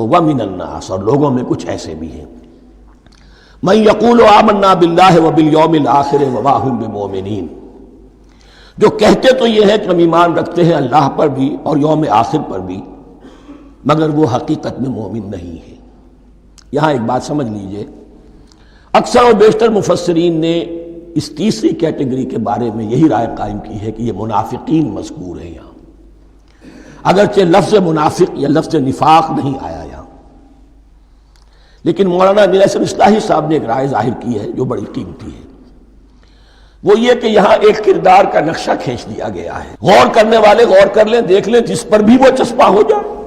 ومن الناس، اور لوگوں میں کچھ ایسے بھی ہیں، من یقول آمنا باللہ وبالیوم الآخر وما ہم بمؤمنین، جو کہتے تو یہ ہے کہ ہم ایمان رکھتے ہیں اللہ پر بھی اور یوم آخر پر بھی، مگر وہ حقیقت میں مومن نہیں ہے۔ یہاں ایک بات سمجھ لیجئے، اکثر و بیشتر مفسرین نے اس تیسری کیٹیگری کے بارے میں یہی رائے قائم کی ہے کہ یہ منافقین مذکور ہیں یہاں، اگرچہ لفظ منافق یا لفظ نفاق نہیں آیا یہاں، لیکن مولانا امیر احسن اصلاحی صاحب نے ایک رائے ظاہر کی ہے جو بڑی قیمتی ہے، وہ یہ کہ یہاں ایک کردار کا نقشہ کھینچ دیا گیا ہے، غور کرنے والے غور کر لیں، دیکھ لیں، جس پر بھی وہ چسپاں ہو جائے۔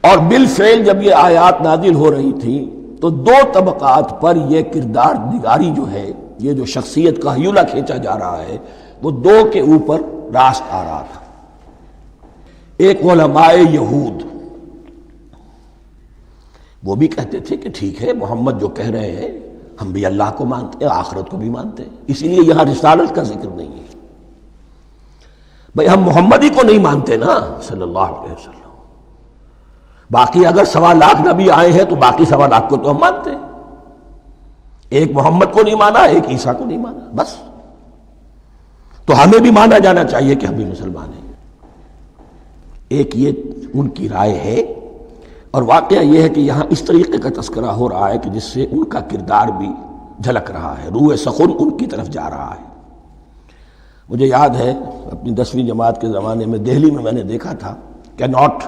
اور بالفعل جب یہ آیات نازل ہو رہی تھی تو دو طبقات پر یہ کردار نگاری جو ہے، یہ جو شخصیت کا ہیولہ کھینچا جا رہا ہے، وہ دو کے اوپر راست آ رہا تھا۔ ایک علماء یہود، وہ بھی کہتے تھے کہ ٹھیک ہے محمد جو کہہ رہے ہیں ہم بھی اللہ کو مانتے ہیں، آخرت کو بھی مانتے ہیں، اسی لیے یہاں رسالت کا ذکر نہیں ہے، بھئی ہم محمد ہی کو نہیں مانتے نا صلی اللہ علیہ وسلم، باقی اگر 1.25 لاکھ نبی آئے ہیں تو باقی 1.25 لاکھ کو تو ہم مانتے ہیں، ایک محمد کو نہیں مانا، ایک عیسیٰ کو نہیں مانا، بس تو ہمیں بھی مانا جانا چاہیے کہ ہم بھی مسلمان ہیں۔ ایک یہ ان کی رائے ہے، اور واقعہ یہ ہے کہ یہاں اس طریقے کا تذکرہ ہو رہا ہے کہ جس سے ان کا کردار بھی جھلک رہا ہے، روح سخن ان کی طرف جا رہا ہے۔ مجھے یاد ہے اپنی 10ویں جماعت کے زمانے میں دہلی میں نے دیکھا تھا کہ ناٹ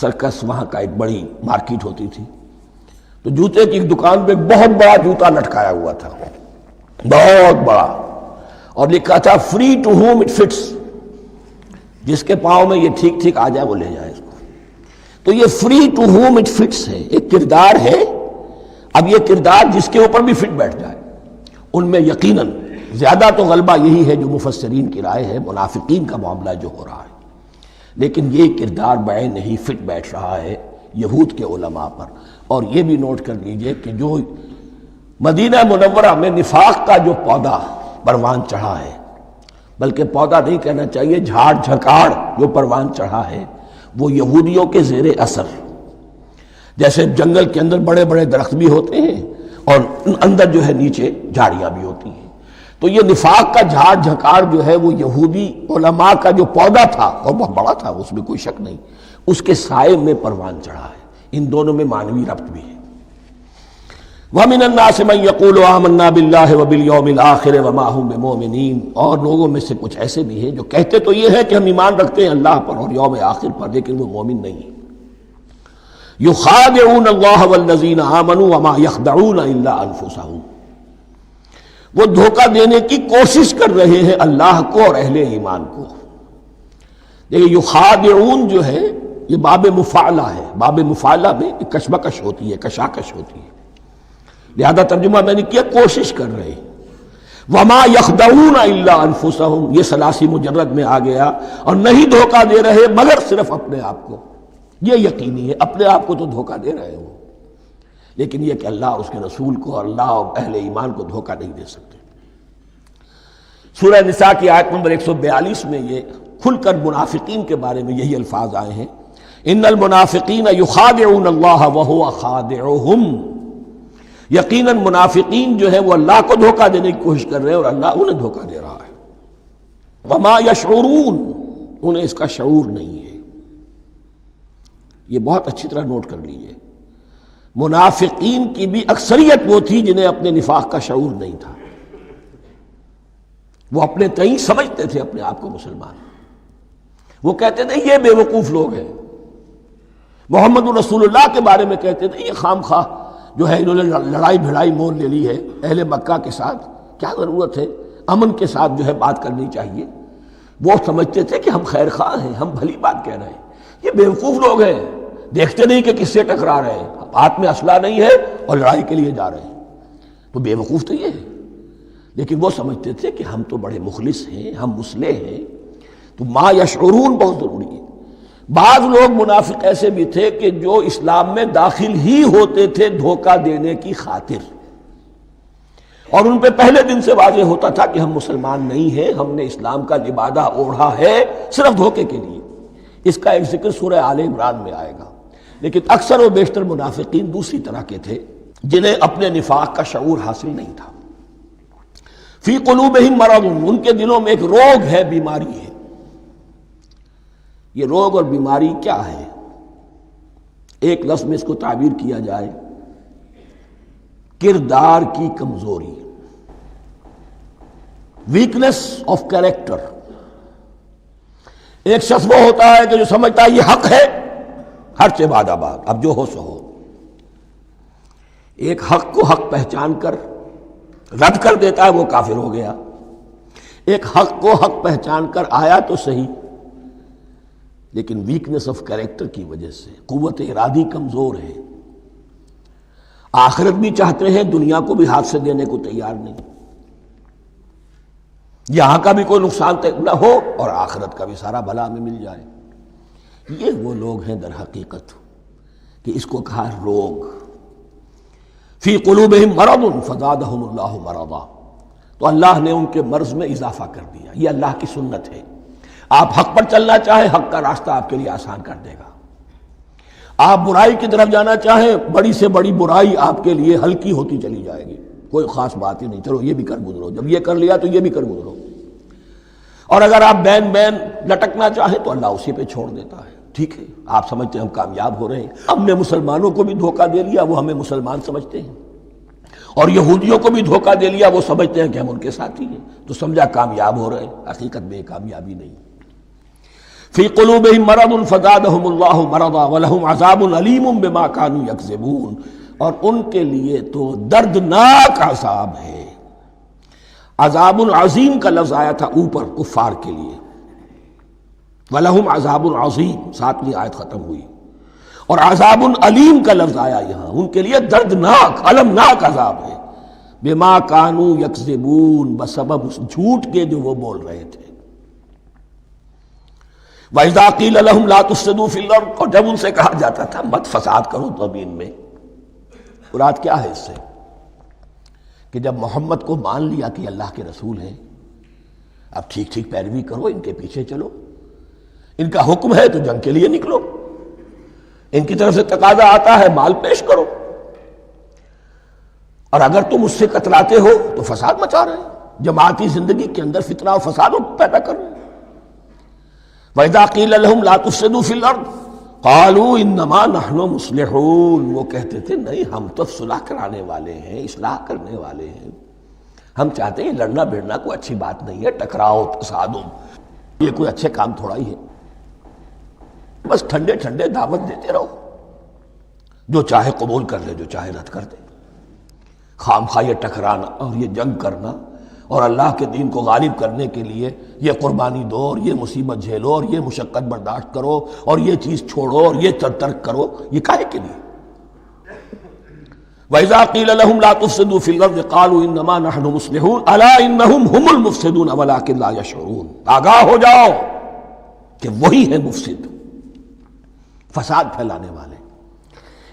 سرکس، وہاں کا ایک بڑی مارکیٹ ہوتی تھی، تو جوتے کی ایک دکان پہ ایک بہت بڑا جوتا لٹکایا ہوا تھا، بہت بڑا، اور لکھا تھا free to whom it fits, جس کے پاؤں میں یہ ٹھیک ٹھیک آ جائے وہ لے جائے اس کو۔ تو یہ free to whom it fits ہے، ایک کردار ہے، اب یہ کردار جس کے اوپر بھی فٹ بیٹھ جائے، ان میں یقیناً زیادہ تو غلبہ یہی ہے جو مفسرین کی رائے ہے، منافقین کا معاملہ جو ہو رہا ہے، لیکن یہ کردار بعین نہیں فٹ بیٹھ رہا ہے یہود کے علماء پر۔ اور یہ بھی نوٹ کر لیجئے کہ جو مدینہ منورہ میں نفاق کا جو پودا پروان چڑھا ہے، بلکہ پودا نہیں کہنا چاہیے، جھاڑ جھکاڑ جو پروان چڑھا ہے، وہ یہودیوں کے زیر اثر، جیسے جنگل کے اندر بڑے بڑے درخت بھی ہوتے ہیں اور اندر جو ہے نیچے جھاڑیاں بھی ہوتی ہیں، تو یہ نفاق کا جھاڑ جھکاڑ جو ہے وہ یہودی علماء کا جو پودا تھا اور بہت بڑا تھا، اس میں کوئی شک نہیں، اس کے سائے میں پروان چڑھا ہے۔ ان دونوں میں معنوی ربط بھی ہے۔ وَمِنَ النَّاسِ مَن يَقُولُ آمَنَّا بِاللَّهِ وَبِالْيَوْمِ الْآخِرِ وَمَا هُم بِمُؤْمِنِينَ، اور لوگوں میں سے کچھ ایسے بھی ہیں جو کہتے تو یہ ہے کہ ہم ایمان رکھتے ہیں اللہ پر اور یوم آخر پر، لیکن وہ مومن نہیں ہیں۔ يُخَادِعُونَ اللَّهَ وَالَّذِينَ آمَنُوا وَمَا يَخْدَعُونَ إِلَّا أَنفُسَهُمْ، وہ دھوکہ دینے کی کوشش کر رہے ہیں اللہ کو اور اہل ایمان کو۔ دیکھیں یخادعون جو ہے یہ باب مفعلہ ہے، باب مفعلہ میں کشمکش ہوتی ہے، کشاکش ہوتی ہے، لہذا ترجمہ میں نے کیا کوشش کر رہے ہیں۔ وما یخدعون الا انفسهم، یہ ثلاثی مجرد میں آ گیا، اور نہیں دھوکہ دے رہے مگر صرف اپنے آپ کو، یہ یقینی ہے اپنے آپ کو تو دھوکہ دے رہے ہو، لیکن یہ کہ اللہ اس کے رسول کو اور اللہ اور اہل ایمان کو دھوکہ نہیں دے سکتے۔ سورہ نساء کی آیت نمبر 142 میں یہ کھل کر منافقین کے بارے میں یہی الفاظ آئے ہیں، ان المنافقین یخادعون اللہ وہو خادعہم، یقیناً منافقین جو ہے وہ اللہ کو دھوکہ دینے کی کوشش کر رہے ہیں اور اللہ انہیں دھوکہ دے رہا ہے۔ وما یشعرون، انہیں اس کا شعور نہیں ہے۔ یہ بہت اچھی طرح نوٹ کر لیجئے، منافقین کی بھی اکثریت وہ تھی جنہیں اپنے نفاق کا شعور نہیں تھا، وہ اپنے تئیں سمجھتے تھے اپنے آپ کو مسلمان، وہ کہتے تھے یہ بے وقوف لوگ ہیں، محمد رسول اللہ کے بارے میں کہتے تھے یہ خام خواہ جو ہے انہوں نے لڑائی بھڑائی مول لے لی ہے اہل مکہ کے ساتھ، کیا ضرورت ہے، امن کے ساتھ جو ہے بات کرنی چاہیے۔ وہ سمجھتے تھے کہ ہم خیر خواہ ہیں، ہم بھلی بات کہہ رہے ہیں، یہ بیوقوف لوگ ہیں، دیکھتے نہیں کہ کس سے ٹکرا رہے ہیں، ہاتھ میں اسلحہ نہیں ہے اور لڑائی کے لیے جا رہے ہیں، تو بیوقوف تو یہ ہے۔ لیکن وہ سمجھتے تھے کہ ہم تو بڑے مخلص ہیں، ہم مصلح ہیں، تو ما یشعرون بہت ضروری ہے۔ بعض لوگ منافق ایسے بھی تھے کہ جو اسلام میں داخل ہی ہوتے تھے دھوکہ دینے کی خاطر، اور ان پہ پہلے دن سے واضح ہوتا تھا کہ ہم مسلمان نہیں ہیں، ہم نے اسلام کا لبادہ اوڑھا ہے صرف دھوکے کے لیے۔ اس کا ایک ذکر سورہ آل عمران میں آئے گا، لیکن اکثر و بیشتر منافقین دوسری طرح کے تھے جنہیں اپنے نفاق کا شعور حاصل نہیں تھا. فی قلوبہم مرض، ان کے دلوں میں ایک روگ ہے، بیماری ہے. یہ روگ اور بیماری کیا ہے؟ ایک لفظ میں اس کو تعبیر کیا جائے، کردار کی کمزوری، ویکنس آف کیریکٹر. ایک شخص وہ ہوتا ہے کہ جو سمجھتا ہے یہ حق ہے، ہر سے بعد آباد، اب جو ہو سو ہو. ایک حق کو حق پہچان کر رد کر دیتا ہے، وہ کافر ہو گیا. ایک حق کو حق پہچان کر آیا تو صحیح، لیکن ویکنس آف کیریکٹر کی وجہ سے قوت ارادی کمزور ہے. آخرت بھی چاہتے ہیں، دنیا کو بھی ہاتھ سے دینے کو تیار نہیں. یہاں کا بھی کوئی نقصان نہ ہو اور آخرت کا بھی سارا بھلا ہمیں مل جائے. یہ وہ لوگ ہیں در حقیقت کہ اس کو کہا روگ. فی قلوبہم مرض فزادہم اللہ مرضا، تو اللہ نے ان کے مرض میں اضافہ کر دیا. یہ اللہ کی سنت ہے. آپ حق پر چلنا چاہیں، حق کا راستہ آپ کے لیے آسان کر دے گا. آپ برائی کی طرف جانا چاہیں، بڑی سے بڑی برائی آپ کے لیے ہلکی ہوتی چلی جائے گی. کوئی خاص بات ہی نہیں، چلو یہ بھی کر گزرو، جب یہ کر لیا تو یہ بھی کر گزرو. اور اگر آپ بین بین لٹکنا چاہیں تو اللہ اسی پہ چھوڑ دیتا ہے. ٹھیک ہے، آپ سمجھتے ہیں ہم کامیاب ہو رہے ہیں، ہم نے مسلمانوں کو بھی دھوکہ دے لیا، وہ ہمیں مسلمان سمجھتے ہیں، اور یہودیوں کو بھی دھوکہ دے لیا، وہ سمجھتے ہیں کہ ہم ان کے ساتھی ہیں، تو سمجھا کامیاب ہو رہے ہیں. حقیقت میں کامیابی نہیں. فی قلوبہم مرض فزادہم اللہ مرضا ولہم عذاب علیم بما کانوا یکذبون، اور ان کے لیے تو دردناک عذاب ہے. عذاب عظیم کا لفظ آیا تھا اوپر کفار کے لیے، وَلَهُمْ عَذَابٌ عَظِيمٌ، 7ویں آیت ختم ہوئی. اور عذاب علیم کا لفظ آیا یہاں، ان کے لیے دردناک المناک عذاب ہے. بما کانوا یکذبون، بسبب اس جھوٹ کے جو وہ بول رہے تھے. وَإِذَا قِيلَ لَهُمْ لَا تُفْسِدُوا فِي الْأَرْضِ، اور جب ان سے کہا جاتا تھا مت فساد کرو زمین میں. مراد کیا ہے اس سے؟ کہ جب محمد کو مان لیا کہ اللہ کے رسول ہیں، اب ٹھیک ٹھیک پیروی کرو، ان کے پیچھے چلو، ان کا حکم ہے تو جنگ کے لیے نکلو، ان کی طرف سے تقاضا آتا ہے مال پیش کرو، اور اگر تم اس سے کتراتے ہو تو فساد مچا رہے ہیں، جماعتی زندگی کے اندر فتنہ و فساد پیدا کر رہے ہیں. وَإِذَا قِيلَ لَهُمْ لَا تُفْسِدُوا فِي الْأَرْضِ قَالُوا إِنَّمَا نَحْنُ مُصْلِحُونَ، وہ کہتے تھے نہیں ہم تو صلح کرانے والے ہیں، اصلاح کرنے والے ہیں. ہم چاہتے ہیں لڑنا بھیڑنا کوئی اچھی بات نہیں ہے، ٹکراؤ تصادم یہ کوئی اچھے کام تھوڑا ہی ہے. بس ٹھنڈے ٹھنڈے دعوت دیتے رہو، جو چاہے قبول کر لے، جو چاہے رد کر دے. خام خواہ یہ ٹکرانا اور یہ جنگ کرنا اور اللہ کے دین کو غالب کرنے کے لیے یہ قربانی دو اور یہ مصیبت جھیلو اور یہ مشقت برداشت کرو اور یہ چیز چھوڑو اور یہ ترک کرو، یہ کاہے کے لیے؟ وَإِذَا قِيلَ لَهُمْ لَا تُفْسِدُوا فِي الْأَرْضِ قَالُوا إِنَّمَا نَحْنُ مُصْلِحُونَ أَلَا إِنَّهُمْ هُمُ الْمُفْسِدُونَ وَلَكِنْ لَا يَشْعُرُونَ. آگاہ ہو جاؤ کہ وہی ہے مفسد، فساد پھیلانے والے.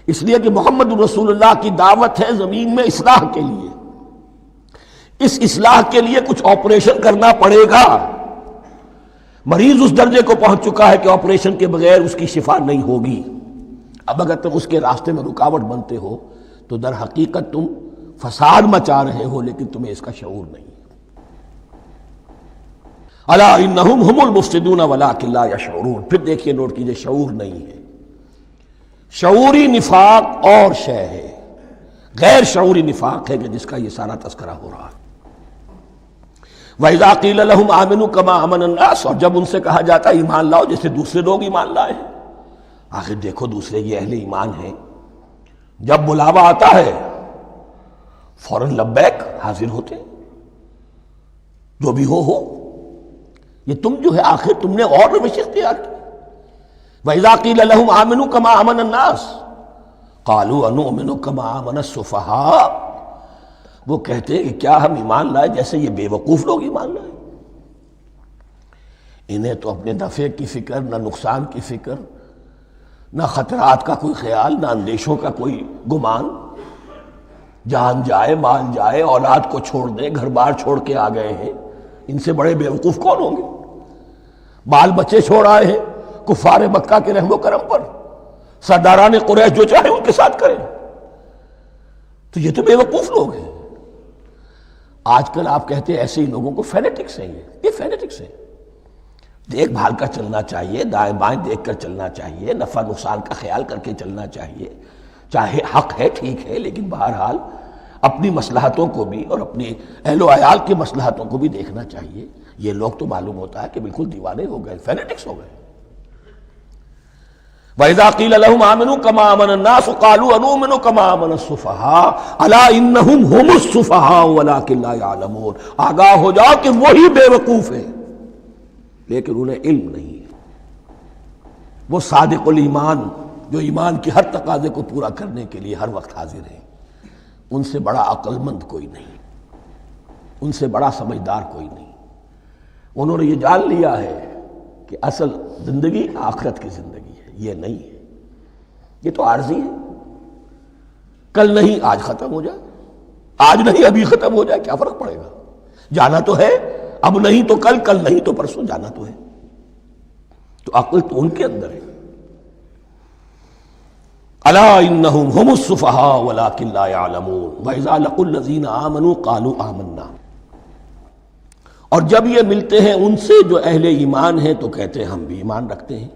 اس لیے کہ محمد رسول اللہ کی دعوت ہے زمین میں اصلاح کے لیے. اس اصلاح کے لیے کچھ آپریشن کرنا پڑے گا. مریض اس درجے کو پہنچ چکا ہے کہ آپریشن کے بغیر اس کی شفا نہیں ہوگی. اب اگر تم اس کے راستے میں رکاوٹ بنتے ہو تو در حقیقت تم فساد مچا رہے ہو، لیکن تمہیں اس کا شعور نہیں. الا انہم ہم المفسدون ولکن لا یشعرون. پھر دیکھیے نوٹ کیجئے، شعور نہیں ہے. شعوری نفاق اور شے ہے، غیر شعوری نفاق ہے کہ جس کا یہ سارا تذکرہ ہو رہا ہے. وَإِذَا قِيلَ لَهُمْ آمِنُوا كَمَا آمَنَ النَّاسُ، اور جب ان سے کہا جاتا ہے ایمان لاؤ جیسے دوسرے لوگ ایمان لائے ہیں. آخر دیکھو دوسرے یہ اہل ایمان ہیں، جب بلاوا آتا ہے فوراً لبیک حاضر ہوتے، جو بھی ہو. یہ تم جو ہے آخر تم نے اور روش اختیار کی. وَإِذَا قِيلَ لَهُمْ آمِنُوا كَمَا آمَنَ النَّاسُ قَالُوا أَنُؤْمِنُ كَمَا آمَنَ السُّفَهَاءُ. وہ کہتے ہیں کہ کیا ہم ایمان لائے جیسے یہ بے وقوف لوگ ایمان لائے. انہیں تو اپنے نفع کی فکر، نہ نقصان کی فکر، نہ خطرات کا کوئی خیال، نہ اندیشوں کا کوئی گمان. جان جائے، مال جائے، اولاد کو چھوڑ دیں، گھر بار چھوڑ کے آ گئے ہیں. ان سے بڑے بے وقوف کون ہوں گے؟ بال بچے چھوڑ آئے ہیں کفار مکہ کے رحم و کرم پر، سرداران قریش جو چاہے ان کے ساتھ کریں. تو یہ تو بے وقوف لوگ ہیں. آج کل آپ کہتے ہیں ایسے ہی لوگوں کو فینیٹکس ہیں. یہ فینیٹکس ہیں. دیکھ بھال کر چلنا چاہیے، دائیں بائیں دیکھ کر چلنا چاہیے، نفع نقصان کا خیال کر کے چلنا چاہیے. چاہے حق ہے ٹھیک ہے، لیکن بہرحال اپنی مصلحتوں کو بھی اور اپنے اہل و عیال کی مصلحتوں کو بھی دیکھنا چاہیے. یہ لوگ تو معلوم ہوتا ہے کہ بالکل دیوانے ہو گئے، فینیٹکس ہو گئے. وَإِذَا قِيلَ لَهُمْ آمِنُوا كَمَا آمَنَ النَّاسُ قَالُوا أَنُؤْمِنُ كَمَا آمَنَ السُّفَهَاءُ أَلَا إِنَّهُمْ هُمُ السُّفَهَاءُ وَلَٰكِن لَّا يَعْلَمُونَ. آگاہ ہو جاؤ کہ وہی بے وقوف ہیں لیکن انہیں علم نہیں ہے. وہ صادق الایمان جو ایمان کی ہر تقاضے کو پورا کرنے کے لیے ہر وقت حاضر ہیں، ان سے بڑا عقل مند کوئی نہیں، ان سے بڑا سمجھدار کوئی نہیں. انہوں نے یہ جان لیا ہے کہ اصل زندگی آخرت کی زندگی ہے، یہ نہیں ہے. یہ تو عارضی ہے. کل نہیں آج ختم ہو جائے، آج نہیں ابھی ختم ہو جائے، کیا فرق پڑے گا؟ جانا تو ہے، اب نہیں تو کل، کل نہیں تو پرسوں، جانا تو ہے. تو عقل تو ان کے اندر ہے. الا انہم ہم السفہاء ولکن لا یعلمون واذا لقوا الذین آمنوا قالوا آمنا. اور جب یہ ملتے ہیں ان سے جو اہل ایمان ہیں تو کہتے ہیں ہم بھی ایمان رکھتے ہیں.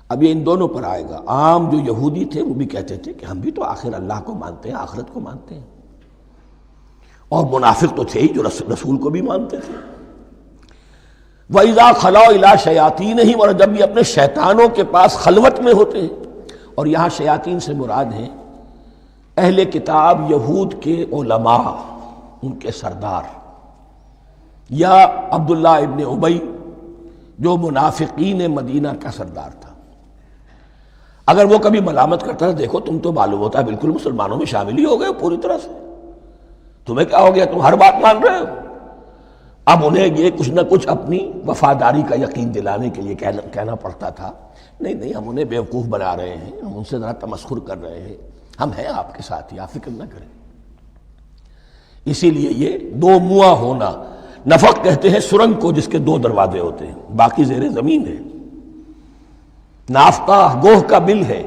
اب یہ ان دونوں پر آئے گا. عام جو یہودی تھے وہ بھی کہتے تھے کہ ہم بھی تو آخر اللہ کو مانتے ہیں، آخرت کو مانتے ہیں. اور منافق تو تھے ہی جو رسول کو بھی مانتے تھے. وَإِذَا خَلَوْا إِلَىٰ شَيَاطِينِهِمْ. اور جب یہ اپنے شیطانوں کے پاس خلوت میں ہوتے ہیں. اور یہاں شیاطین سے مراد ہیں اہل کتاب یہود کے علماء، ان کے سردار، یا عبداللہ ابن ابی جو منافقین مدینہ کا سردار تھا. اگر وہ کبھی ملامت کرتا تھا، دیکھو تم تو معلوم ہوتا ہے بالکل مسلمانوں میں شامل ہی ہو گئے پوری طرح سے، تمہیں کیا ہو گیا، تم ہر بات مان رہے ہو. اب انہیں یہ کچھ نہ کچھ اپنی وفاداری کا یقین دلانے کے لیے کہنا پڑتا تھا، نہیں نہیں ہم انہیں بیوقوف بنا رہے ہیں، ہم ان سے ذرا تمسخر کر رہے ہیں، ہم ہیں آپ کے ساتھ ہی، آپ فکر نہ کریں. اسی لیے یہ دو منہ ہونا، نفق کہتے ہیں سرنگ کو جس کے دو دروازے ہوتے ہیں، باقی زیر زمین ہے. نافقہ گوہ کا بل ہے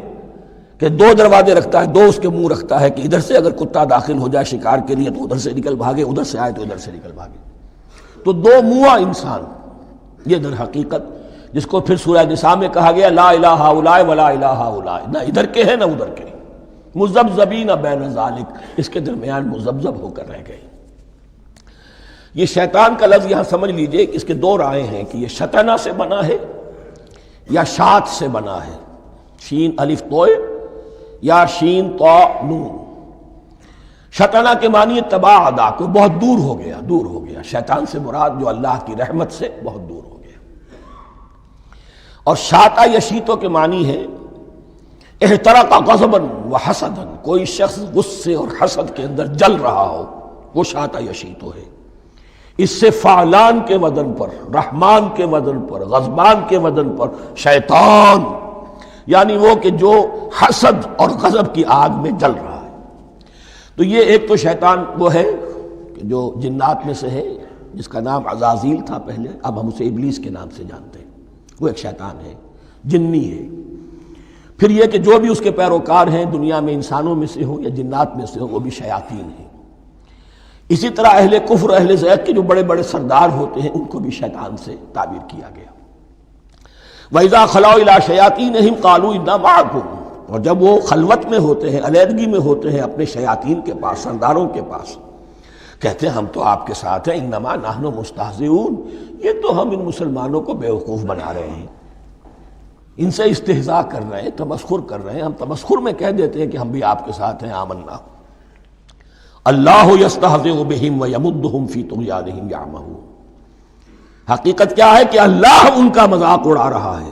کہ دو دروازے رکھتا ہے، دو اس کے منہ رکھتا ہے کہ ادھر سے اگر کتا داخل ہو جائے شکار کے لیے تو ادھر سے نکل بھاگے، ادھر سے آئے تو ادھر سے نکل بھاگے. تو دو منہ انسان، یہ در حقیقت جس کو پھر سورہ نساء میں کہا گیا لا الہ ہؤلاء ولا الہ ہؤلاء، نہ ادھر کے ہیں نہ ادھر کے، مذبذبین بین ذالک، اس کے درمیان مذبذب ہو کر رہ گئے. یہ شیطان کا لفظ یہاں سمجھ لیجئے کہ اس کے دو رائے ہیں کہ یہ شطنہ سے بنا ہے یا شات سے بنا ہے، شین الف توئے یا شین تو نون. شطنہ کے معنی تباعدا، کو بہت دور ہو گیا، دور ہو گیا. شیطان سے مراد جو اللہ کی رحمت سے بہت دور ہو گیا. اور شاتا یشیتو کے معنی ہے احترق غضبا وحسدا، کوئی شخص غصے اور حسد کے اندر جل رہا ہو، وہ شاتا یشیتو ہے. اس سے فعلان کے وزن پر، رحمان کے وزن پر، غضبان کے وزن پر شیطان، یعنی وہ کہ جو حسد اور غضب کی آگ میں جل رہا ہے. تو یہ ایک تو شیطان وہ ہے کہ جو جنات میں سے ہے، جس کا نام عزازیل تھا پہلے، اب ہم اسے ابلیس کے نام سے جانتے ہیں. وہ ایک شیطان ہے، جنی ہے. پھر یہ کہ جو بھی اس کے پیروکار ہیں دنیا میں انسانوں میں سے ہوں یا جنات میں سے ہوں، وہ بھی شیاطین ہیں. اسی طرح اہل کفر، اہل زیغ کے جو بڑے بڑے سردار ہوتے ہیں ان کو بھی شیطان سے تعبیر کیا گیا. وَإِذَا خَلَوْا إِلَىٰ شَيَاطِينِهِمْ قَالُوا إِنَّا مَعَكُمْ. اور جب وہ خلوت میں ہوتے ہیں، علیحدگی میں ہوتے ہیں اپنے شیاطین کے پاس، سرداروں کے پاس، کہتے ہیں ہم تو آپ کے ساتھ ہیں. إِنَّمَا نَحْنُ مُسْتَهْزِئُونَ، یہ تو ہم ان مسلمانوں کو بیوقوف بنا رہے ہیں، ان سے استہزاء کر رہے ہیں، تمسخر کر رہے ہیں. ہم تمسخر میں کہہ دیتے ہیں کہ ہم بھی آپ کے ساتھ ہیں، آمنا. اللہ یستہزئ بہم ویمدہم فی طغیانہم یعمہون. حقیقت کیا ہے کہ اللہ ان کا مذاق اڑا رہا ہے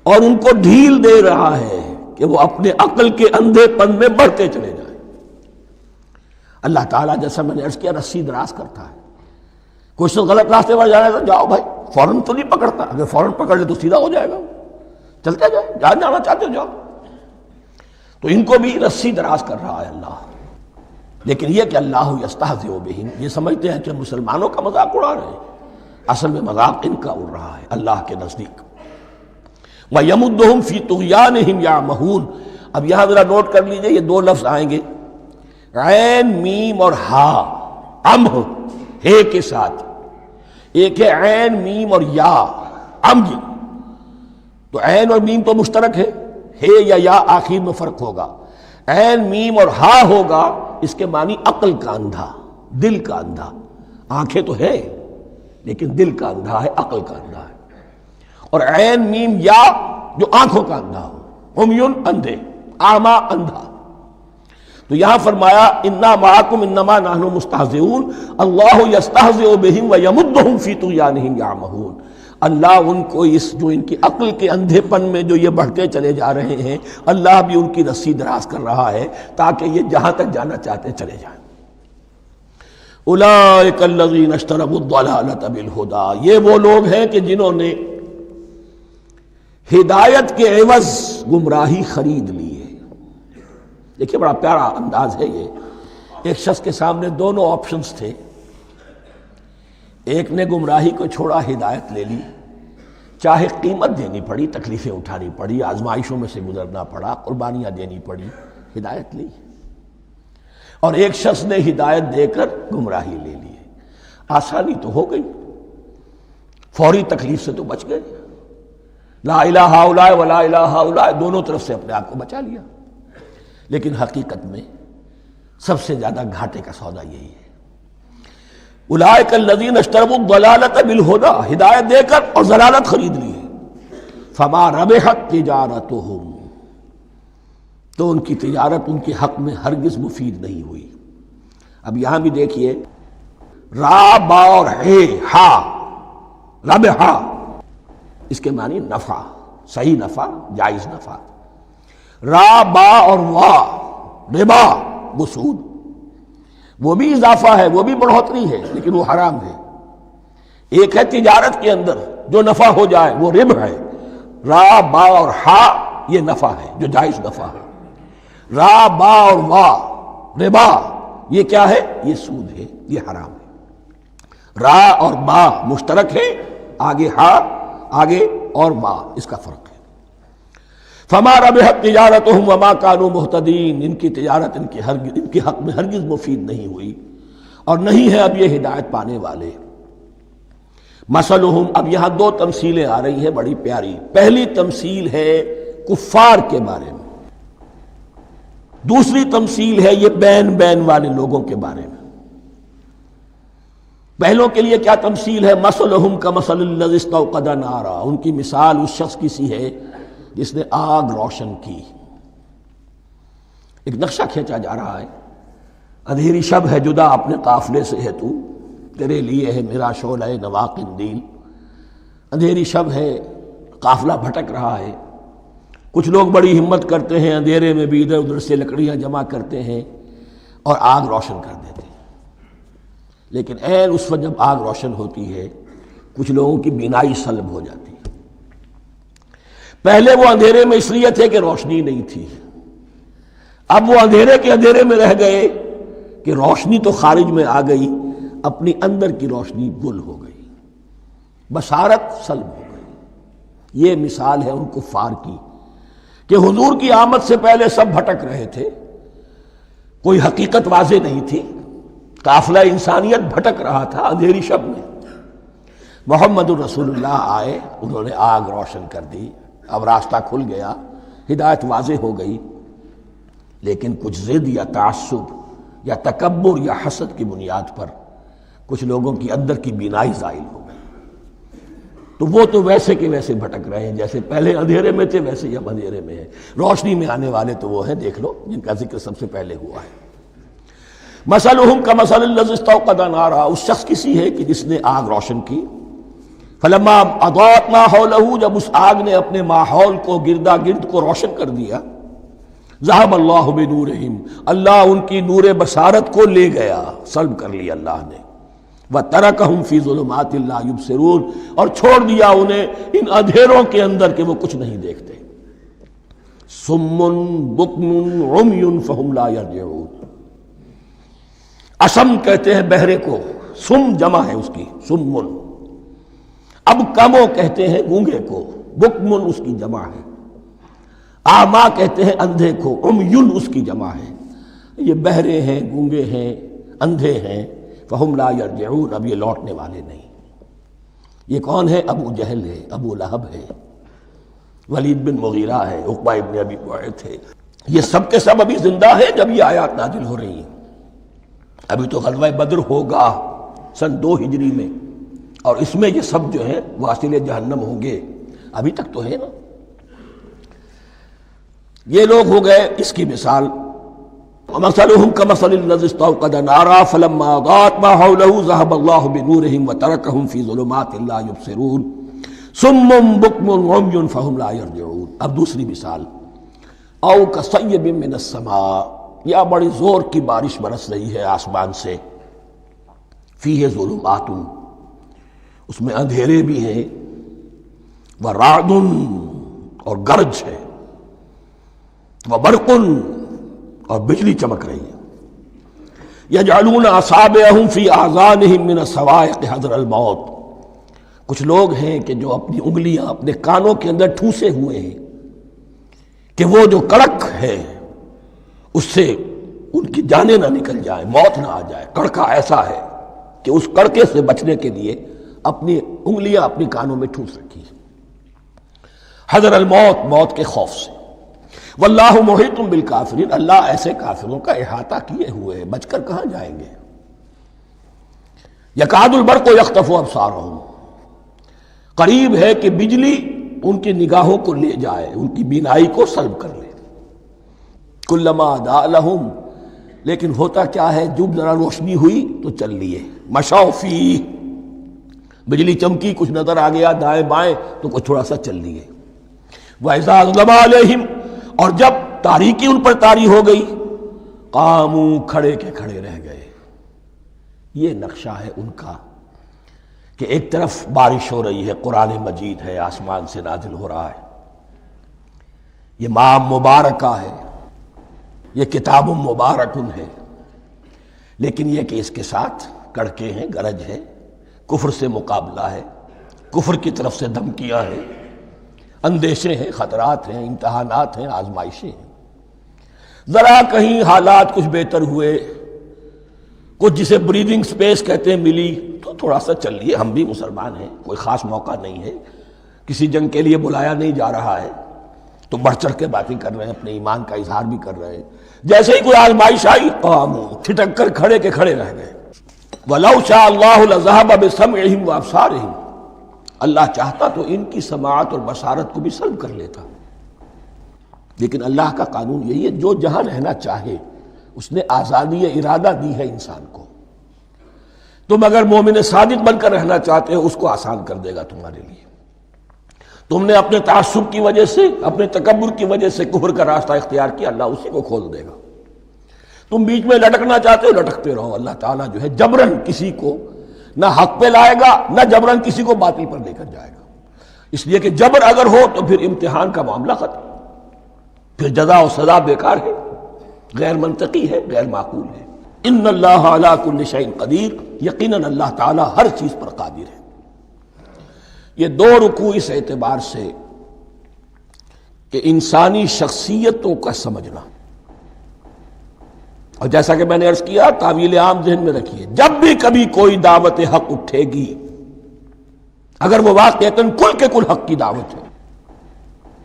اور ان کو ڈھیل دے رہا ہے کہ وہ اپنے عقل کے اندھے پن میں بڑھتے چلے جائیں. اللہ تعالیٰ جیسا میں نے عرض کیا رسی دراز کرتا ہے. کوئی شخص غلط راستے پر جانا ہے تو جاؤ بھائی، فوراً تو نہیں پکڑتا، اگر فوراً پکڑ لے تو سیدھا ہو جائے گا، چلتے جائے، جہاں جانا چاہتے ہو جاؤ. تو ان کو بھی رسی دراز کر رہا ہے اللہ. لیکن یہ کہ اللہ یستہزئ بہم، یہ سمجھتے ہیں کہ مسلمانوں کا مذاق اڑا رہے ہیں، اصل میں مذاق ان کا اڑ رہا ہے اللہ کے نزدیک. وَيَمُدُّهُمْ فِي طُغْيَانِهِمْ يَعْمَهُونَ۔ اب یہاں ذرا نوٹ کر لیجئے، یہ دو لفظ آئیں گے، عین میم اور ہا، امہ ہے کے ساتھ، ایک ہے عین میم اور یا امج، تو عین اور میم تو مشترک ہے یا آخر میں فرق ہوگا، عین میم اور ہا ہوگا، اس کے معنی عقل کا اندھا، دل کا اندھا، آنکھیں تو ہے لیکن دل کا اندھا ہے، عقل کا اندھا ہے، اور عین میم یا جو آنکھوں کا اندھا ہو، عمیٌ اندھے، اعمیٰ اندھا۔ تو یہاں فرمایا انا معکم انما نحن مستہزئون اللہ یستہزئ بہم ویمدہم فی طغیانہم یعمہون۔ اللہ ان کو اس جو ان کی عقل کے اندھے پن میں جو یہ بڑھتے چلے جا رہے ہیں، اللہ بھی ان کی رسی دراز کر رہا ہے تاکہ یہ جہاں تک جانا چاہتے چلے جائیں۔ اولئک الذین اشتروا الضلالۃ بالہدی، یہ وہ لوگ ہیں کہ جنہوں نے ہدایت کے عوض گمراہی خرید لی ہے۔ دیکھیے بڑا پیارا انداز ہے یہ، ایک شخص کے سامنے دونوں آپشنز تھے، ایک نے گمراہی کو چھوڑا، ہدایت لے لی، چاہے قیمت دینی پڑی، تکلیفیں اٹھانی پڑی، آزمائشوں میں سے گزرنا پڑا، قربانیاں دینی پڑی، ہدایت لی، اور ایک شخص نے ہدایت دے کر گمراہی لے لی ہے۔ آسانی تو ہو گئی، فوری تکلیف سے تو بچ گئے، لا الہ الا ولا الہ الا دونوں طرف سے اپنے آپ کو بچا لیا، لیکن حقیقت میں سب سے زیادہ گھاٹے کا سودا یہی ہے۔ اولئک الذین اشتروا الضلالۃ بالہدی، ہدایت دے کر اور ضلالت خرید لی ہے، فما ربحت تجارتہم، تو ان کی تجارت ان کے حق میں ہرگز مفید نہیں ہوئی۔ اب یہاں بھی دیکھیے، را با اور ہے ہا، ربحا، اس کے معنی نفع، صحیح نفع، جائز نفع۔ را با اور وا، ربا، وہ سود، وہ بھی اضافہ ہے، وہ بھی بڑھوتری ہے، لیکن وہ حرام ہے۔ ایک ہے تجارت کے اندر جو نفع ہو جائے وہ ربح ہے، را با اور ہا یہ نفع ہے جو جائز نفع ہے، را با اور وا ربا یہ کیا ہے؟ یہ سود ہے، یہ حرام ہے۔ را اور با مشترک ہے، آگے ہا، آگے اور با، اس کا فرق ہے۔ فما ربحت تجارتہم وما کانوا مہتدین، ان کی تجارت ان کے حق میں ہرگز مفید نہیں ہوئی اور نہیں ہے اب یہ ہدایت پانے والے۔ مثلہم، اب یہاں دو تمثیلیں آ رہی ہیں بڑی پیاری۔ پہلی تمثیل ہے کفار کے بارے میں، دوسری تمثیل ہے یہ بین والے لوگوں کے بارے میں۔ پہلوں کے لیے کیا تمثیل ہے؟ مثلہم کمثل الذی استوقد نارا، ان کی مثال اس شخص کی سی ہے جس نے آگ روشن کی۔ ایک نقشہ کھینچا جا رہا ہے، اندھیری شب ہے جدا اپنے قافلے سے ہے تو، تیرے لیے ہے میرا شعلہ نوا قندیل۔ اندھیری شب ہے، قافلہ بھٹک رہا ہے، کچھ لوگ بڑی ہمت کرتے ہیں، اندھیرے میں بھی ادھر ادھر سے لکڑیاں جمع کرتے ہیں اور آگ روشن کر دیتے ہیں، لیکن عین اس وقت جب آگ روشن ہوتی ہے کچھ لوگوں کی بینائی سلب ہو جاتی ہے۔ پہلے وہ اندھیرے میں اس لیے تھے کہ روشنی نہیں تھی، اب وہ اندھیرے کے اندھیرے میں رہ گئے کہ روشنی تو خارج میں آ گئی، اپنی اندر کی روشنی گل ہو گئی، بصارت سلب ہو گئی۔ یہ مثال ہے ان کفار کی کہ حضور کی آمد سے پہلے سب بھٹک رہے تھے، کوئی حقیقت واضح نہیں تھی، قافلہ انسانیت بھٹک رہا تھا اندھیری شب میں۔ محمد الرسول اللہ آئے، انہوں نے آگ روشن کر دی، اب راستہ کھل گیا، ہدایت واضح ہو گئی، لیکن کچھ ضد یا تعصب یا تکبر یا حسد کی بنیاد پر کچھ لوگوں کی اندر کی بینائی زائل ہو گئی، تو وہ تو ویسے کے ویسے بھٹک رہے ہیں، جیسے پہلے اندھیرے میں تھے ویسے ہی اب اندھیرے میں ہیں۔ روشنی میں آنے والے تو وہ ہیں، دیکھ لو جن کا ذکر سب سے پہلے ہوا ہے۔ مثلہم کمثل الذی استوقد نارا، اس شخص کی سی ہے کہ جس نے آگ روشن کی، فلما اضاءت ما حولہ، جب اس آگ نے اپنے ماحول کو گردا گرد کو روشن کر دیا، ذہب اللہ بنورہم، اللہ ان کی نور بصارت کو لے گیا، سلب کر لیا اللہ نے، وترکہم فی ظلمات لا یبصرون، اور چھوڑ دیا انہیں ان اندھیروں کے اندر کہ وہ کچھ نہیں دیکھتے۔ صم بکم عمی فہم لا یرجعون، اسم کہتے ہیں بہرے کو، سم جمع ہے اس کی، سمن، اب کمو کہتے ہیں گونگے کو، بکمن اس کی جمع ہے، آما کہتے ہیں اندھے کو، عمیٌ اس کی جمع ہے، یہ بہرے ہیں، گونگے ہیں، اندھے ہیں، فہم لا یرجعون، اب یہ لوٹنے والے نہیں۔ یہ کون ہے؟ ابو جہل ہے، ابو لہب ہے، ولید بن مغیرہ ہے، عقبہ ابن ابی معیط ہے، یہ سب کے سب ابھی زندہ ہے جب یہ آیات نازل ہو رہی ہیں۔ ابھی تو غزوہ بدر ہوگا سن 2 ہجری میں، اور اس میں یہ سب جو ہیں واصل جہنم ہوں گے، ابھی تک تو ہے نا۔ یہ لوگ ہو گئے اس کی مثال، وَمَثَلُهُمْ كَمَثَلِ الَّذِي اسْتَوْقَدَ نَارًا فَلَمَّا أَضَاءَتْ مَا حَوْلَهُ ذَهَبَ اللَّهُ بِنُورِهِمْ وَتَرَكَهُمْ فِي ظُلُمَاتٍ لَا يُبْصِرُونَ صُمٌّ بُكْمٌ عُمْيٌ فَهُمْ لَا يَرْجِعُونَ۔ اب دوسری مثال، او كَصَيِّبٍ مِّنَ السَّمَاءِ، یا بڑی زور کی بارش برس رہی ہے آسمان سے، فِيهِ ظُلُمَاتٌ، اس میں اندھیرے بھی ہیں، وَرَعْدٌ اور گرج ہے، وَبَرْقٌ اور بجلی چمک رہی ہے، یجعلون اصابعهم فی اذانهم من الصواعق حذر الموت، کچھ لوگ ہیں کہ جو اپنی انگلیاں اپنے کانوں کے اندر ٹھوسے ہوئے ہیں کہ وہ جو کڑک ہے اس سے ان کی جانیں نہ نکل جائیں، موت نہ آ جائے۔ کڑکا ایسا ہے کہ اس کڑکے سے بچنے کے لیے اپنی انگلیاں اپنی کانوں میں ٹھوس رکھی، حذر الموت، موت کے خوف سے۔ واللہ محیط بالکافرین، اللہ ایسے کافروں کا احاطہ کیے ہوئے ہے، بچ کر کہاں جائیں گے۔ یکاد البرق یخطف ابصارہم، قریب ہے کہ بجلی ان کی نگاہوں کو لے جائے، ان کی بینائی کو سلب کر لے۔ کلما اضاء لہم، لیکن ہوتا کیا ہے، جب ذرا روشنی ہوئی تو چل لیے، مشوا فیہ، بجلی چمکی، کچھ نظر آ گیا دائیں بائیں تو کچھ تھوڑا سا چل لیے۔ وَإِذَا أَظْلَمَ عَلَيْهِمْ، اور جب تاریکی ان پر طاری ہو گئی، قاموا، کھڑے کے کھڑے رہ گئے۔ یہ نقشہ ہے ان کا کہ ایک طرف بارش ہو رہی ہے، قرآن مجید ہے، آسمان سے نازل ہو رہا ہے، یہ ماہ مبارکہ ہے، یہ کتاب مبارکن ہے، لیکن یہ کہ اس کے ساتھ کڑکے ہیں، گرج ہے، کفر سے مقابلہ ہے، کفر کی طرف سے دھمکیاں ہیں، اندیشے ہیں، خطرات ہیں، امتحانات ہیں، آزمائشیں ہیں۔ ذرا کہیں حالات کچھ بہتر ہوئے، کچھ جسے بریدنگ سپیس کہتے ہیں ملی، تو تھوڑا سا چل لیے، ہم بھی مسلمان ہیں، کوئی خاص موقع نہیں ہے، کسی جنگ کے لیے بلایا نہیں جا رہا ہے، تو بڑھ چڑھ کے باتیں کر رہے ہیں، اپنے ایمان کا اظہار بھی کر رہے ہیں۔ جیسے ہی کوئی آزمائش آئی، قاموا، ٹھٹک کر کھڑے کے کھڑے رہ گئے۔ وَلَوْ شَاءَ اللَّهُ لَذَهَبَ بِسَمْعِهِمْ وَأَبْصَارِهِمْ، اللہ چاہتا تو ان کی سماعت اور بصارت کو بھی سلب کر لیتا، لیکن اللہ کا قانون یہی ہے، جو جہاں رہنا چاہے اس نے آزادی ارادہ دی ہے انسان کو۔ تم اگر مومن صادق بن کر رہنا چاہتے ہو، اس کو آسان کر دے گا تمہارے لیے۔ تم نے اپنے تعصب کی وجہ سے، اپنے تکبر کی وجہ سے کفر کا راستہ اختیار کیا، اللہ اسی کو کھول دے گا۔ تم بیچ میں لٹکنا چاہتے ہو، لٹکتے رہو، اللہ تعالیٰ جو ہے جبرن کسی کو نہ حق پہ لائے گا، نہ جبرن کسی کو باطل پر لے کر جائے گا، اس لیے کہ جبر اگر ہو تو پھر امتحان کا معاملہ ختم، پھر جزا و سزا بیکار ہے، غیر منطقی ہے، غیر معقول ہے۔ ان اللہ علی کل شیء قدیر، یقیناً اللہ تعالیٰ ہر چیز پر قادر ہے۔ یہ 2 رکوع اس اعتبار سے کہ انسانی شخصیتوں کا سمجھنا، اور جیسا کہ میں نے عرض کیا، تعویل عام ذہن میں رکھیے، جب بھی کبھی کوئی دعوت حق اٹھے گی، اگر وہ واقعتاً کل کے کل حق کی دعوت ہے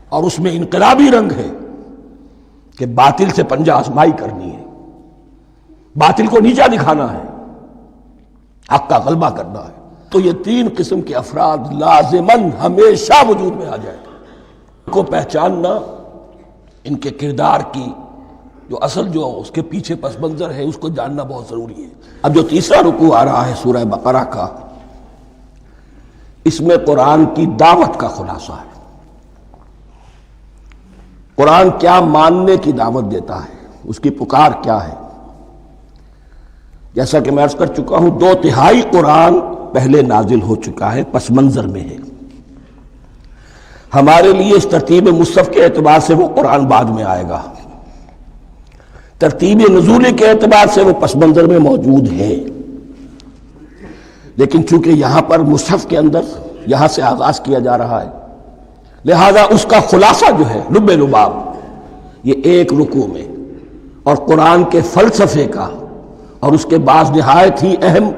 اور اس میں انقلابی رنگ ہے کہ باطل سے پنجہ آزمائی کرنی ہے، باطل کو نیچا دکھانا ہے، حق کا غلبہ کرنا ہے، تو یہ 3 قسم کے افراد لازماً ہمیشہ وجود میں آ جائیں گے۔ ان کو پہچاننا، ان کے کردار کی جو اصل جو اس کے پیچھے پس منظر ہے، اس کو جاننا بہت ضروری ہے۔ اب جو تیسرا رکوع آ رہا ہے سورہ بقرہ کا، اس میں قرآن کی دعوت کا خلاصہ ہے۔ قرآن کیا ماننے کی دعوت دیتا ہے، اس کی پکار کیا ہے۔ جیسا کہ میں عرض کر چکا ہوں، 2/3 قرآن پہلے نازل ہو چکا ہے، پس منظر میں ہے۔ ہمارے لیے اس ترتیب مصحف کے اعتبار سے وہ قرآن بعد میں آئے گا، ترتیب نزول کے اعتبار سے وہ پس منظر میں موجود ہے، لیکن چونکہ یہاں پر مصحف کے اندر یہاں سے آغاز کیا جا رہا ہے، لہذا اس کا خلاصہ جو ہے لب لباب یہ ایک رکوع میں، اور قرآن کے فلسفے کا اور اس کے بعض نہایت ہی اہم